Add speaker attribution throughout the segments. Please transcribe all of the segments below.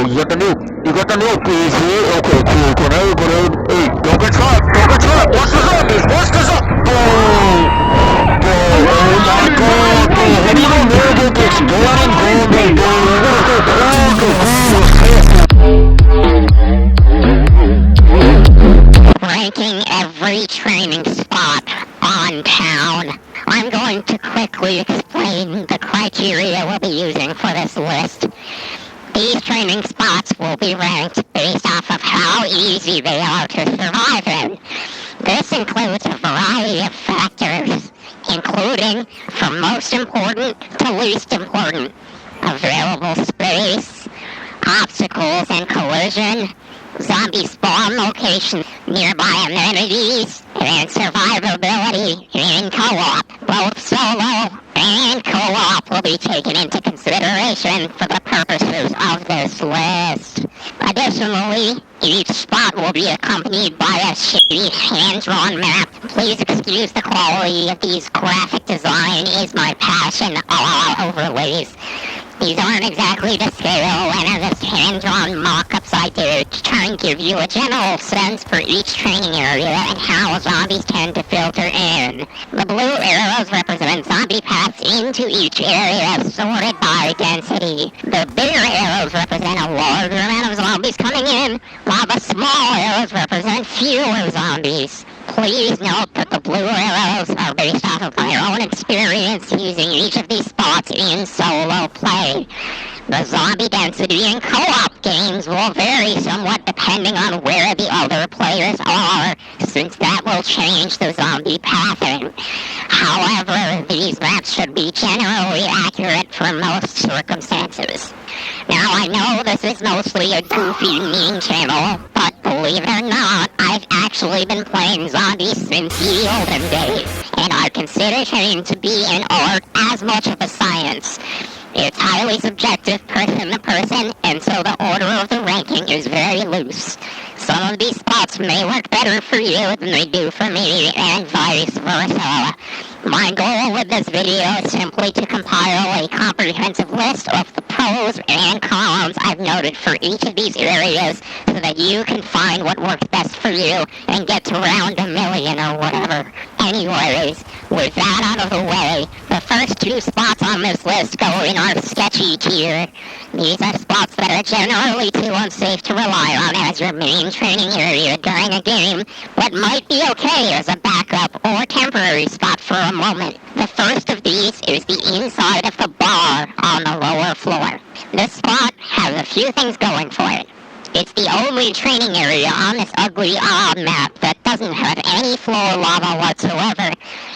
Speaker 1: you got the new PC. Okay, cool. Hey, don't get shot. Watch the zombies. Boom. Oh my god, bro. What do you know about the exploding zombies, bro?
Speaker 2: Ranking every training spot on town. I'm going to quickly explain the criteria we'll be using for this list. These training spots will be ranked based off of how easy they are to survive in. This includes a variety of factors, including, from most important to least important, available space, obstacles and collision, zombie spawn locations, nearby amenities, and survivability in co-op. Both solo and co-op will be taken into consideration for the purposes of this list. Additionally, each spot will be accompanied by a shitty hand-drawn map. Please excuse the quality of these graphic design is my passion, all overlays. These aren't exactly to scale, and are just hand-drawn mock-ups I did to try and give you a general sense for each training area and how zombies tend to filter in. The blue arrows represent zombie paths into each area sorted by density. The bigger arrows represent a larger amount of zombies coming in, while the small arrows represent fewer zombies. Please note that the blue arrows are based off of my own experience using each of these spots in solo play. The zombie density in co-op games will vary somewhat depending on where the other players are, since that will change the zombie pattern. However, these maps should be generally accurate for most circumstances. Now, I know this is mostly a goofy meme channel, but believe it or not, I've actually been playing zombies since the olden days, and I consider training to be an art as much of a science. It's highly subjective person to person, and so the order of the ranking is very loose. Some of these spots may work better for you than they do for me, and vice versa. My goal with this video is simply to compile a comprehensive list of the pros and cons I've noted for each of these areas so that you can find what works best for you and get to round 1,000,000 or whatever. Anyways, with that out of the way, the first two spots on this list go in our sketchy tier. These are spots that are generally too unsafe to rely on as your main training area during a game, but might be okay as a backup or temporary spot for a moment. The first of these is the inside of the bar on the lower floor. This spot has a few things going for it. It's the only training area on this ugly odd map that doesn't have any floor lava whatsoever,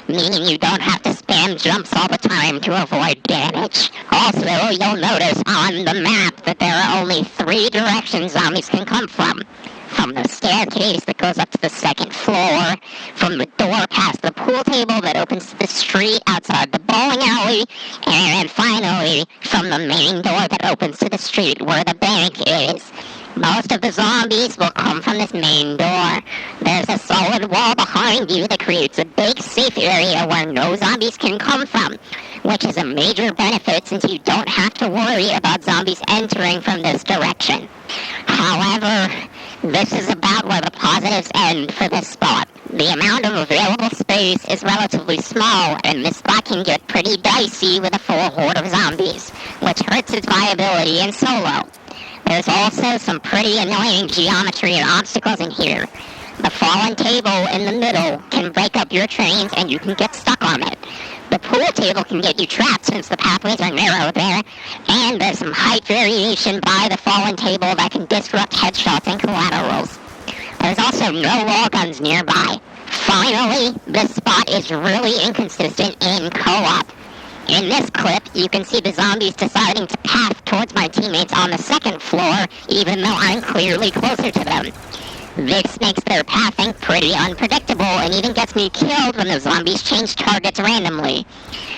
Speaker 2: meaning you don't have to spam jumps all the time to avoid damage. Also, you'll notice on the map that there are only 3 directions zombies can come from. From the staircase that goes up to the second floor, from the door past the pool table that opens to the street outside the bowling alley, and then finally from the main door that opens to the street where the bank is. Most of the zombies will come from this main door. There's a solid wall behind you that creates a big safe area where no zombies can come from, which is a major benefit since you don't have to worry about zombies entering from this direction. However, this is about where the positives end for this spot. The amount of available space is relatively small, and this spot can get pretty dicey with a full horde of zombies, which hurts its viability in solo. There's also some pretty annoying geometry and obstacles in here. The fallen table in the middle can break up your trains and you can get stuck on it. The pool table can get you trapped since the pathways are narrow there, and there's some height variation by the fallen table that can disrupt headshots and collaterals. There's also no wall guns nearby. Finally, this spot is really inconsistent in co-op. In this clip, you can see the zombies deciding to path towards my teammates on the second floor, even though I'm clearly closer to them. This makes their pathing pretty unpredictable and even gets me killed when the zombies change targets randomly.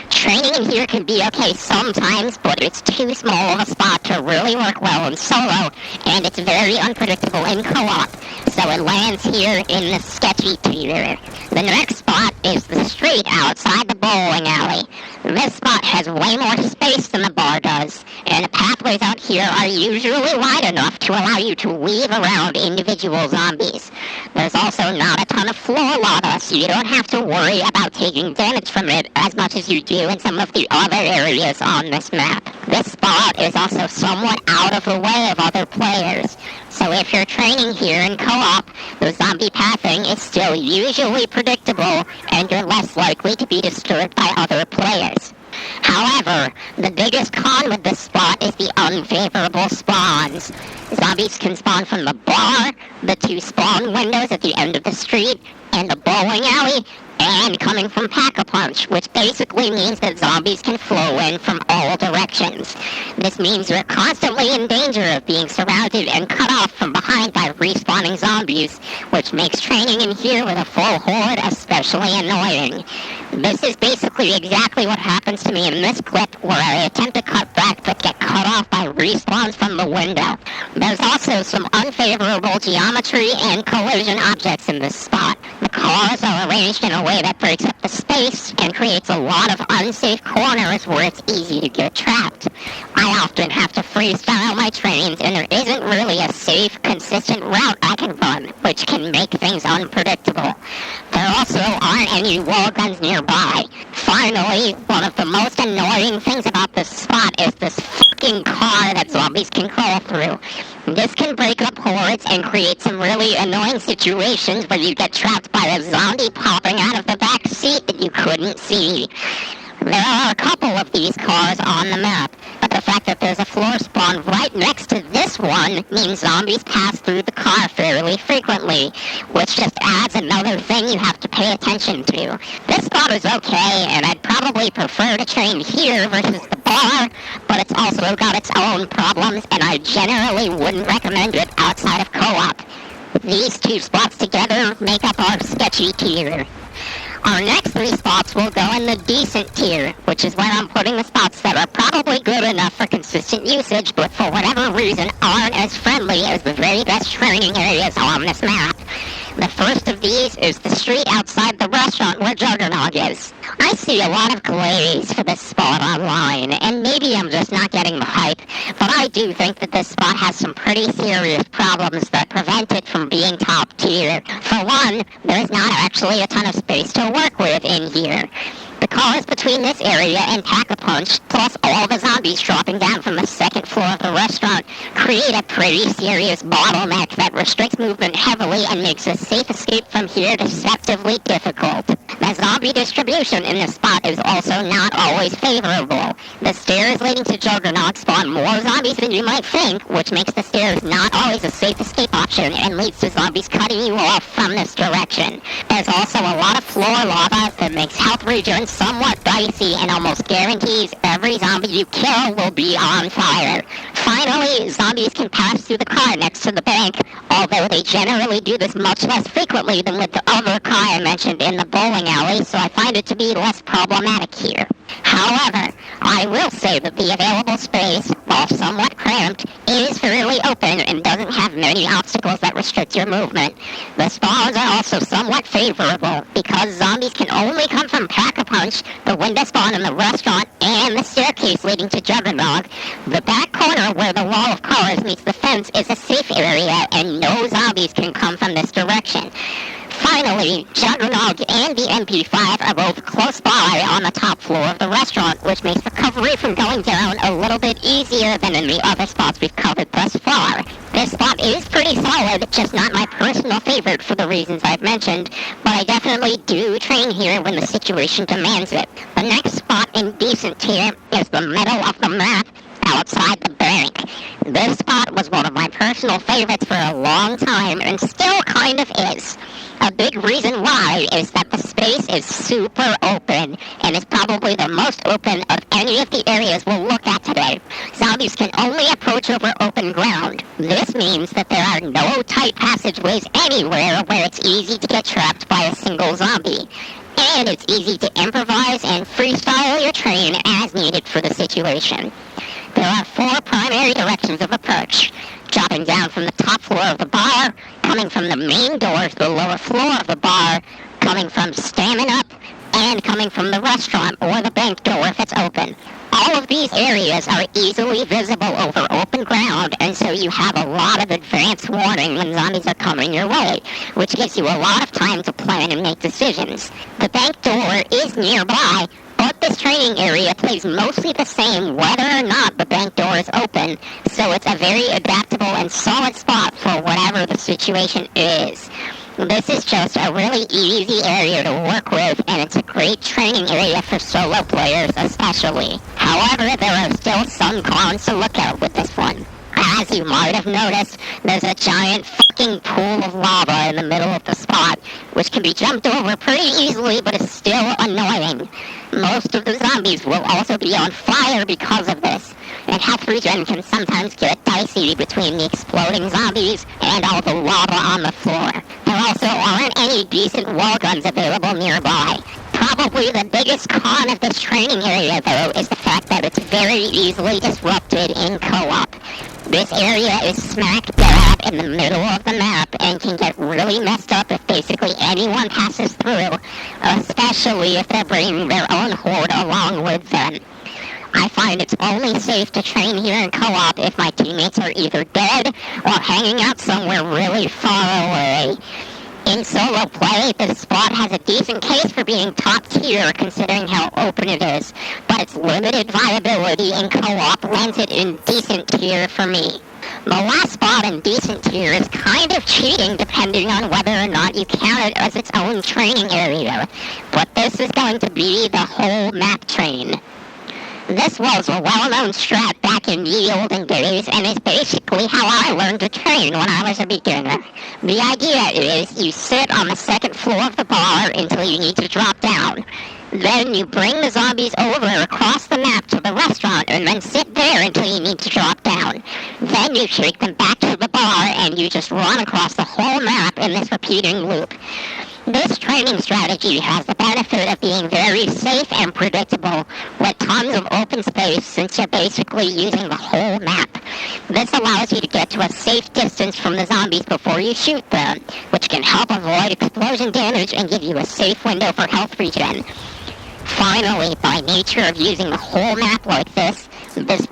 Speaker 2: Training in here can be okay sometimes, but it's too small of a spot to really work well in solo, and it's very unpredictable in co-op, so it lands here in the sketchy tier. The next spot is the street outside the bowling alley. This spot has way more space than the bar does, and the pathways out here are usually wide enough to allow you to weave around individual zombies. There's also not a ton of floor lava, so you don't have to worry about taking damage from it as much as you do in some of the other areas on this map. This spot is also somewhat out of the way of other players, so if you're training here in co-op, the zombie pathing is still usually predictable, and you're less likely to be disturbed by other players. However, the biggest con with this spot is the unfavorable spawns. Zombies can spawn from the bar, the 2 spawn windows at the end of the street, and the bowling alley, and coming from Pack-a-Punch, which basically means that zombies can flow in from all directions. This means you're constantly in danger of being surrounded and cut off from behind by respawning zombies, which makes training in here with a full horde especially annoying. This is basically exactly what happens to me in this clip, where I attempt to cut back but get cut off by respawns from the window. There's also some unfavorable geometry and collision objects in this spot. The cars are arranged in a way that breaks up the space and creates a lot of unsafe corners where it's easy to get trapped. I often have to freestyle my trains, and there isn't really a safe, consistent route I can run, which can make things unpredictable. There also aren't any wall guns nearby. Finally, one of the most annoying things about this spot is this fucking car that zombies can crawl through. This can break up hordes and create some really annoying situations where you get trapped by a zombie popping out of the back seat that you couldn't see. There are a couple of these cars on the map, but the fact that there's a floor spawn right next to this one means zombies pass through the car fairly frequently, which just adds another thing you have to pay attention to. This spot is okay, and I'd probably prefer to train here versus the bar, but it's also got its own problems, and I generally wouldn't recommend it outside of co-op. These 2 spots together make up our sketchy tier. Our next 3 spots will go in the decent tier, which is where I'm putting the spots that are probably good enough for consistent usage, but for whatever reason aren't as friendly as the very best training areas on this map. The first of these is the street outside the restaurant where Juggernog is. I see a lot of glaze for this spot online, and maybe I'm just not getting the hype, but I do think that this spot has some pretty serious problems that prevent it from being top tier. For one, there's not actually a ton of space to work with in here. The cars between this area and Pack-a-Punch, plus all the zombies dropping down from the second floor of the restaurant, create a pretty serious bottleneck that restricts movement heavily and makes a safe escape from here deceptively difficult. The zombie distribution in this spot is also not always favorable. The stairs leading to Juggernog spawn more zombies than you might think, which makes the stairs not always a safe escape option and leads to zombies cutting you off from this direction. There's also a lot of floor lava that makes health regen somewhat dicey and almost guarantees every zombie you kill will be on fire. Finally, zombies can pass through the car next to the bank, although they generally do this much less frequently than with the other car I mentioned in the bowling alley, so I find it to be less problematic here. However, I will say that the available space, while somewhat cramped, is fairly open and doesn't have many obstacles that restrict your movement. The spawns are also somewhat favorable, because zombies can only come from Pack-a-Punch, the window spawn in the restaurant, and the staircase leading to Juggernog. The back corner where the wall of cars meets the fence is a safe area, and no zombies can come from this direction. Finally, Juggernog and the MP5 are both close by on the top floor of the restaurant, which makes recovery from going down a little bit easier than in the other spots we've covered thus far. This spot is pretty solid, just not my personal favorite for the reasons I've mentioned, but I definitely do train here when the situation demands it. The next spot in decent tier is the middle of the map, outside the bank. This spot was one of my personal favorites for a long time, and still kind of is. A big reason why is that the space is super open, and is probably the most open of any of the areas we'll look at today. Zombies can only approach over open ground. This means that there are no tight passageways anywhere where it's easy to get trapped by a single zombie. And it's easy to improvise and freestyle your train as needed for the situation. There are 4 primary directions of approach: dropping down from the top floor of the bar, coming from the main door to the lower floor of the bar, coming from Stamina Up, and coming from the restaurant or the bank door if it's open. All of these areas are easily visible over open ground, and so you have a lot of advance warning when zombies are coming your way, which gives you a lot of time to plan and make decisions. The bank door is nearby, but this training area plays mostly the same whether or not the bank door is open, so it's a very adaptable and solid spot for whatever the situation is. This is just a really easy area to work with, and it's a great training area for solo players especially. However, there are still some cons to look at with this one. As you might have noticed, there's a giant fucking pool of lava in the middle of the spot, which can be jumped over pretty easily, but is still annoying. Most of the zombies will also be on fire because of this, and health regen can sometimes get dicey between the exploding zombies and all the lava on the floor. There also aren't any decent wall guns available nearby. Probably the biggest con of this training area, though, is the fact that it's very easily disrupted in co-op. This area is smack dab in the middle of the map and can get really messed up if basically anyone passes through, especially if they're bringing their own horde along with them. I find it's only safe to train here in co-op if my teammates are either dead or hanging out somewhere really far away. In solo play, this spot has a decent case for being top tier considering how open it is, but its limited viability in co-op lands it in decent tier for me. The last spot in decent tier is kind of cheating depending on whether or not you count it as its own training area, but this is going to be the whole map train. This was a well-known strat back in the olden days, and is basically how I learned to train when I was a beginner. The idea is you sit on the second floor of the bar until you need to drop down. Then you bring the zombies over across the map to the restaurant and then sit there until you need to drop down. Then you take them back to the bar and you just run across the whole map in this repeating loop. This training strategy has the benefit of being very safe and predictable with tons of open space since you're basically using the whole map. This allows you to get to a safe distance from the zombies before you shoot them, which can help avoid explosion damage and give you a safe window for health regen. Finally, by nature of using the whole map like this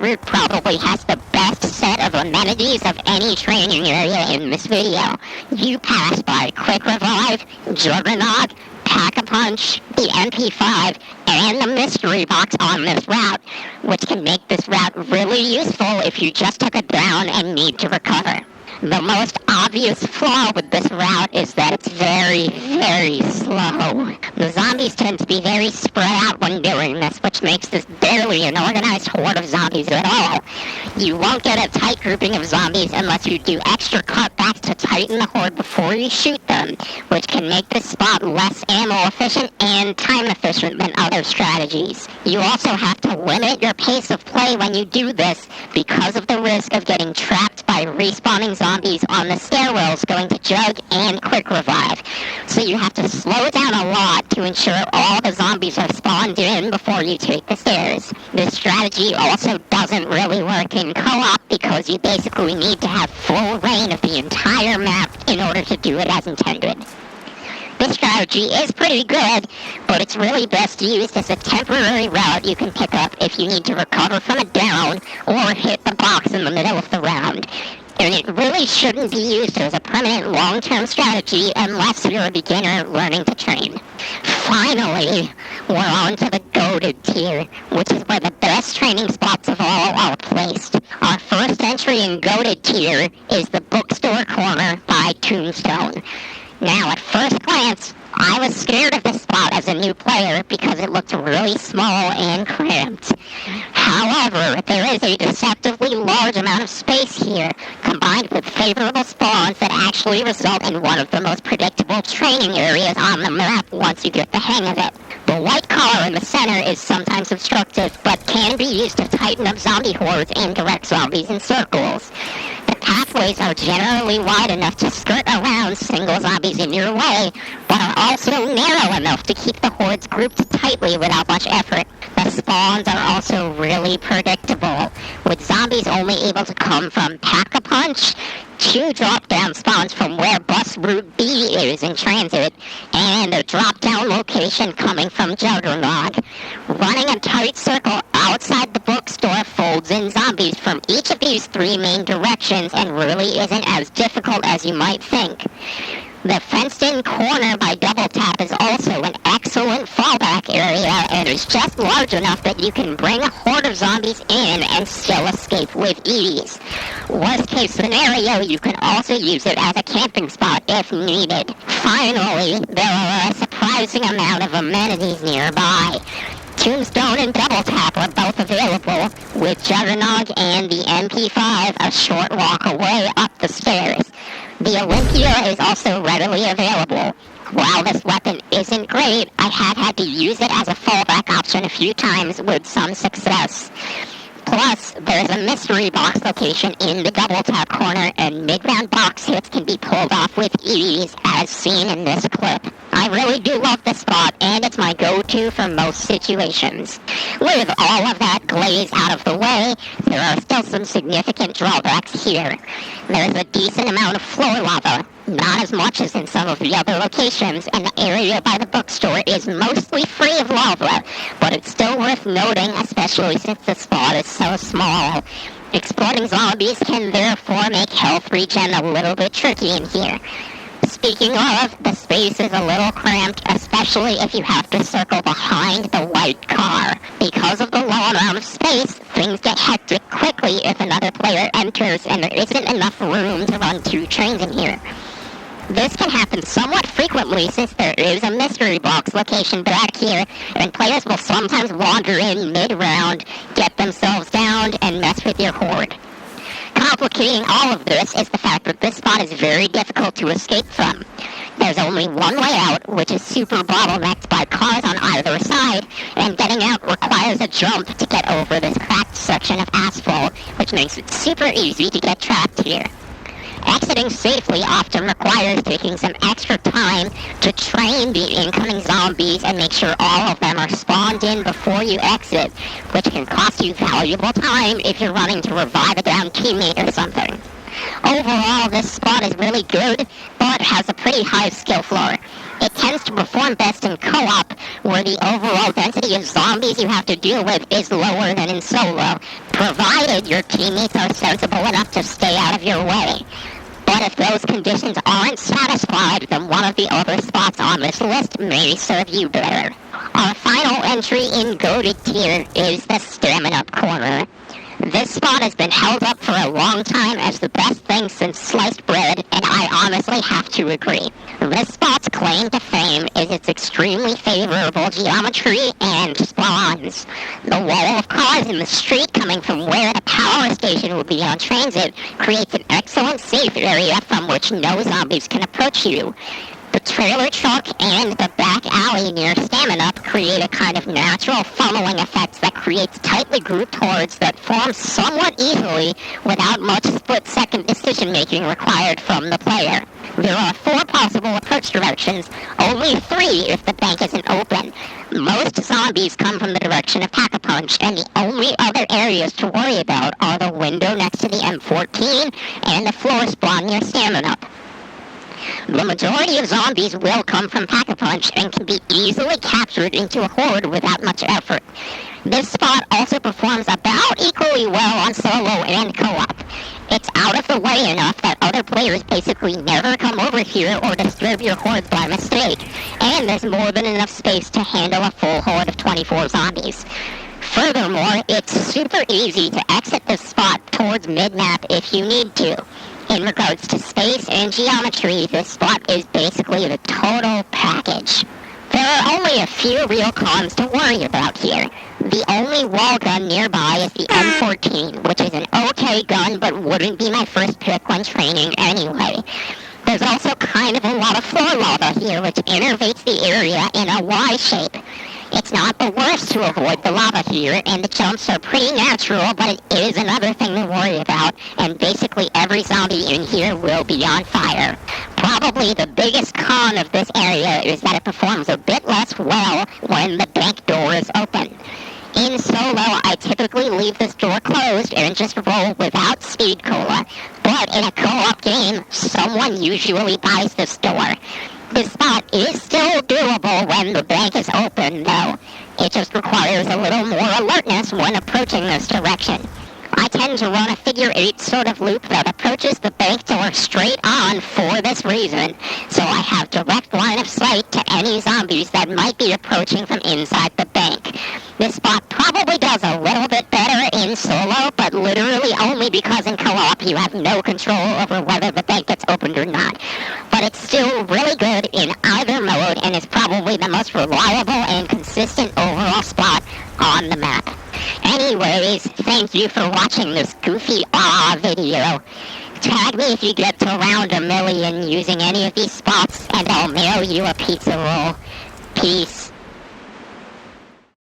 Speaker 2: route probably has the best set of amenities of any training area in this video. You pass by Quick Revive, Juggernaut, Pack-a-Punch, the MP5, and the mystery box on this route, which can make this route really useful if you just took it down and need to recover. The most obvious flaw with this route is that it's very, very slow. The zombies tend to be very spread out when doing this, which makes this barely an organized horde of zombies at all. You won't get a tight grouping of zombies unless you do extra cutbacks to tighten the horde before you shoot them, which can make this spot less ammo efficient and time efficient than other strategies. You also have to limit your pace of play when you do this because of the risk of getting trapped by respawning zombies on the stairwells going to Jug and Quick Revive. So you have to slow down a lot to ensure all the zombies are spawned in before you take the stairs. This strategy also doesn't really work in co-op because you basically need to have full reign of the entire map in order to do it as intended. This strategy is pretty good, but it's really best used as a temporary route you can pick up if you need to recover from a down or hit the box in the middle of the round. And it really shouldn't be used as a permanent long-term strategy unless you're a beginner learning to train. Finally, we're on to the goated tier, which is where the best training spots of all are placed. Our first entry in goated tier is the bookstore corner by Tombstone. Now, at first glance, I was scared of this spot as a new player because it looked really small and cramped. However, there is a deceptively large amount of space here, combined with favorable spawns that actually result in one of the most predictable training areas on the map once you get the hang of it. The white color in the center is sometimes obstructive, but can be used to tighten up zombie hordes and direct zombies in circles. The pathways are generally wide enough to skirt around single zombies in your way, but are also narrow enough to keep the hordes grouped tightly without much effort. The spawns are also really predictable, with zombies only able to come from Pack-a-Punch, 2 drop-down spawns from where bus route B is in transit, and a drop-down location coming from Juggernog. Running a tight circle outside the bookstore folds in zombies from each of these 3 main directions and really isn't as difficult as you might think. The fenced-in corner by Double Tap is also an excellent fallback area and is just large enough that you can bring a horde of zombies in and still escape with ease. Worst case scenario, you can also use it as a camping spot if needed. Finally, there are a surprising amount of amenities nearby. Tombstone and Double Tap are both available, with Juggernog and the MP5 a short walk away up the stairs. The Olympia is also readily available. While this weapon isn't great, I have had to use it as a fallback option a few times with some success. Plus, there's a mystery box location in the Double Tap corner, and mid-round box hits can be pulled off with ease, as seen in this clip. I really do love this spot, and it's my go-to for most situations. With all of that glaze out of the way, there are still some significant drawbacks here. There's a decent amount of floor lava, not as much as in some of the other locations, and the area by the bookstore is mostly free of lava, but it's still worth noting, especially since the spot is so small. Exploding zombies can therefore make health regen a little bit tricky in here. Speaking of, the space is a little cramped, especially if you have to circle behind the white car. Because of the low amount of space, things get hectic quickly if another player enters and there isn't enough room to run 2 trains in here. This can happen somewhat frequently since there is a mystery box location back here, and players will sometimes wander in mid-round, get themselves downed, and mess with your horde. Complicating all of this is the fact that this spot is very difficult to escape from. There's only one way out, which is super bottlenecked by cars on either side, and getting out requires a jump to get over this cracked section of asphalt, which makes it super easy to get trapped here. Exiting safely often requires taking some extra time to train the incoming zombies and make sure all of them are spawned in before you exit, which can cost you valuable time if you're running to revive a downed teammate or something. Overall, this spot is really good, but has a pretty high skill floor. It tends to perform best in co-op, where the overall density of zombies you have to deal with is lower than in solo, provided your teammates are sensible enough to stay out of your way. But if those conditions aren't satisfied, then one of the other spots on this list may serve you better. Our final entry in Goated tier is the Stamina Corner. This spot has been held up for a long time as the best thing since sliced bread, and I honestly have to agree. This spot's claim to fame is its extremely favorable geometry and spawns. The wall of cars in the street coming from where the power station will be on transit creates an excellent safe area from which no zombies can approach you. The trailer truck and the back alley near Stamina create a kind of natural funneling effect that creates tightly grouped hordes that form somewhat easily without much split-second decision-making required from the player. There are 4 possible approach directions, only 3 if the bank isn't open. Most zombies come from the direction of Pack-a-Punch, and the only other areas to worry about are the window next to the M14 and the floor spawn near Stamina. The majority of zombies will come from Pack-a-Punch and can be easily captured into a horde without much effort. This spot also performs about equally well on solo and co-op. It's out of the way enough that other players basically never come over here or disturb your hordes by mistake, and there's more than enough space to handle a full horde of 24 zombies. Furthermore, it's super easy to exit this spot towards mid-map if you need to. In regards to space and geometry, this spot is basically the total package. There are only a few real cons to worry about here. The only wall gun nearby is the M14, which is an okay gun but wouldn't be my first pick when training anyway. There's also kind of a lot of floor lava here, which innervates the area in a Y shape. It's not the worst to avoid the lava here, and the jumps are pretty natural, but it is another thing to worry about, and basically every zombie in here will be on fire. Probably the biggest con of this area is that it performs a bit less well when the bank door is open. In solo, I typically leave this door closed and just roll without speed cola, but spot in a co-op game, someone usually buys this door. This spot is still doable when the bank is open, though. It just requires a little more alertness when approaching this direction. I tend to run a figure-8 sort of loop that approaches the bank door straight on for this reason, so I have direct line of sight to any zombies that might be approaching from inside the bank. This spot probably does a little bit better in solo, but literally only because in co-op you have no control over whether the bank gets opened or not. But it's still really good in either mode and is probably the most reliable and consistent overall spot on the map. Anyways, thank you for watching this goofy video. Tag me if you get to around 1 million using any of these spots, and I'll mail you a pizza roll. Peace.